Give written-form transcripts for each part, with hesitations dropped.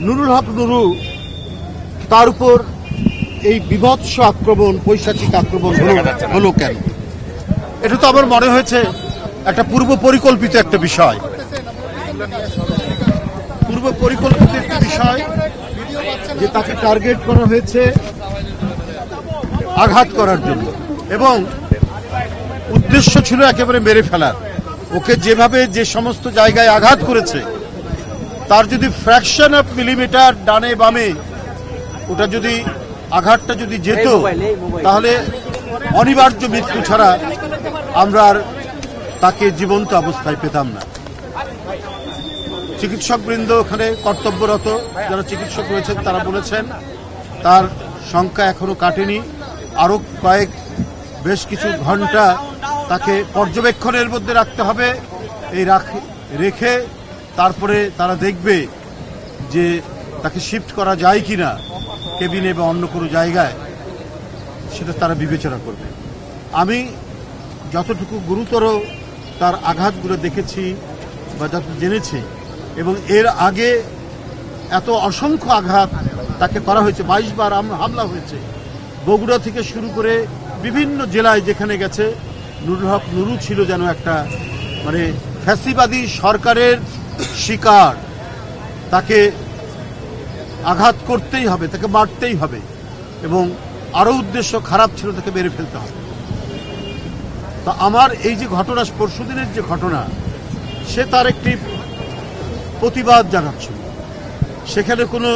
নুরুল হক নুরু তার উপর এই বিভৎস আক্রমণ, পৈশাচিক আক্রমণ হলো কেন? এটা তো আমার মনে হয়েছে একটা পূর্ব পরিকল্পিত একটা বিষয়, যে তাকে টার্গেট করা হয়েছে আঘাত করার জন্য, এবং উদ্দেশ্য ছিল একেবারে মেরে ফেলার। ওকে যেভাবে যে সমস্ত জায়গায় আঘাত করেছে, তার যদি ফ্র্যাকশন অফ মিলিমিটার ডানে বামে ওটা যদি আঘাতটা যদি যেত, তাহলে অনিবার্য মৃত্যু ছাড়া আমরা আর তাকে জীবন্ত অবস্থায় পেতাম না। চিকিৎসকবৃন্দ ওখানে কর্তব্যরত যারা চিকিৎসক রয়েছেন তারা বলেছেন তার সংখ্যা এখনো কাটেনি, আরো বেশ কিছু ঘন্টা তাকে পর্যবেক্ষণের মধ্যে রাখতে হবে। এই রেখে তারপরে তারা দেখবে যে তাকে শিফট করা যায় কিনা কেবিনে বা অন্য কোনো জায়গায়, সেটা তারা বিবেচনা করবে। আমি যতটুকু গুরুতর তার আঘাতগুলো দেখেছি বা যত জেনেছি, এবং এর আগে এত অসংখ্য আঘাত তাকে করা হয়েছে, 22 বার হামলা হয়েছে, বগুড়া থেকে শুরু করে বিভিন্ন জেলায় যেখানে গেছে। নুরুল হক নুরু ছিল যেন একটা মানে ফ্যাসিবাদী সরকারের শিকার। তাকে আঘাত করতেই হবে, তাকে মারতেই হবে, এবং আরো উদ্দেশ্য খারাপ ছিল, তাকে মেরে ফেলতে হবে। তো আমার এই যে ঘটনা, পরশুদিনের যে ঘটনা, সে তার একটি প্রতিবাদ জানাচ্ছিল। সেখানে কোনো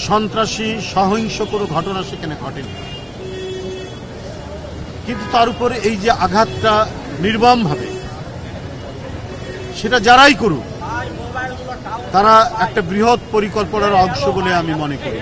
সন্ত্রাসী সহিংস কোনো ঘটনা সেখানে ঘটেনি, কিন্তু তার উপরে এই যে আঘাতটা নির্মমভাবে, সেটা যারাই করুক তারা একটা বৃহৎ পরিকল্পনার অংশ বলে আমি মনে করি।